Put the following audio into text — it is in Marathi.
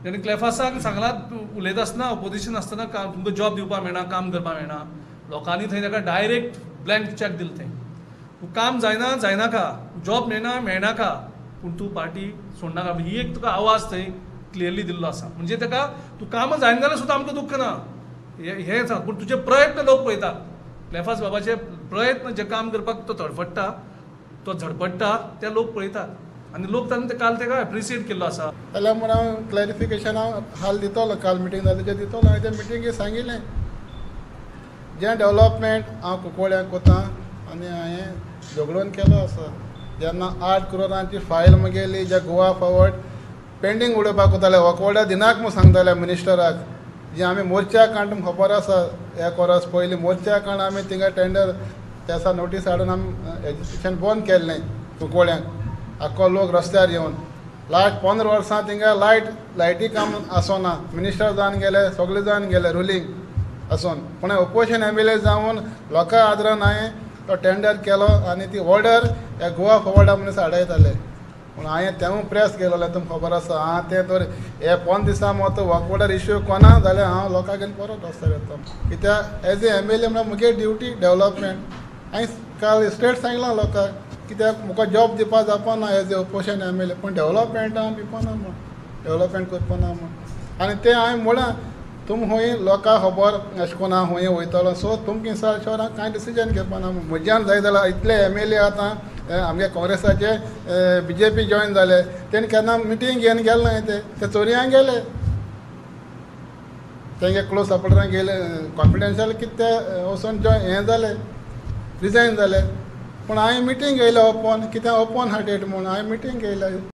तेणी क्लेफासाक सांगलां उलयता आसतना ऑपोजिशन आसतना तुमकां जॉब दिवपाक मेळना काम करपाक मेळना लोकांनी थंय ताका डायरेक्ट ब्लँक चॅक दिलो थंय काम जायनाका जॉब मेळनाका पूण तूं पार्टी सोडनाका ही एक तुका आवाज थंय क्लियरली दिल्लो आसा म्हणजे ताका तूं काम जायना जाल्यार सुद्दां आमकां दुख्ख ना हे सांग पूण तुजे प्रयत्न लोक पळयतात क्लेफास बाबाचे प्रयत्न जे काम करपाक तो तडफडटा तो झडपडटा ते लोक पळयतात आनी लोक ताणें काल ताका एप्रिसिएट केल्लो आसा जाल्यार म्हण हांव क्लॅरिफिकेशन हाल दितलो काल मिटींग जाली तें दितलो हांवें त्या मिटिंगेक सांगिल्लें जें डेवलपमेंट हांव कुंकवळ्याक कोता आनी हांवें झगडून केलो आसा जेन्ना 8 करोडांची फायल मुगेली जे गोवा फॉवर्ड पेंडींग उडोवपाक कोताले वकवड्या दिनाक म्हूण सांगताले मिनिस्टराक जे आमी मोर्चा काण तुमकां खबर आसा एक वरस पयलीं मोर्चा काण आमी थिंगा टेंडर त्यासा नोटीस हाडून आमी एज्युकेशन बंद केल्लें कुंकवळ्यांक आख्खो लोक रस्त्यार येवन लास्ट 15 वर्सां थिंगा लायटी काम आसोना मिनिस्टर जावन गेले सगळे जावन गेले रुलींग आसून पूण ऑपोजिशन एमएलए जावन लोकां आदरान हांवें तो टेंडर केलो आनी ती ऑर्डर ह्या गोवा फॉवर्डा मनीस हाडयताले पूण हांवें तेवूय प्रेस केलोले तुमकां खबर आसा हांव तें तर हे 5 दिसां मतो वर्क ऑर्डर इश्यू कोना जाल्यार हांव लोकांक घेवन परत रस्त्यार येता कित्याक एज ए एमएलए म्हळ्यार मुगे ड्युटी डेवलपमेंट हांवें काल स्ट्रेट सांगलां लोकांक कित्याक म्हाका जॉब दिवपाक जावपाना एज ए ऑपोजिशन एमएलए पूण डेवलपमेंटा दिवपाना म्हूण डेवलपमेंट करपाना म्हूण आनी तें हांवें म्हळां तुम हूंय लोकांक खबर अशें करून हांव हूंय वयतलो सो तुमकां हिसाब कांय डिसिजन घेवपाना म्हज्यान जाय जाल्यार इतले एमएलए आतां आमगे काँग्रेसाचे BJP जॉयन जाले तेणी केन्ना मिटींग घेवन गेले ना ते चोरयांक गेले तेंगे क्लोज सपोर्टरांक गेले कॉन्फिडेन्शियल कितें ते वचून हें जाले रिजायन जाले पूण हांवें मिटींग घेयलें ओपन कित्याक ओपन हार्टेड म्हूण हांवें मिटींग घेयलें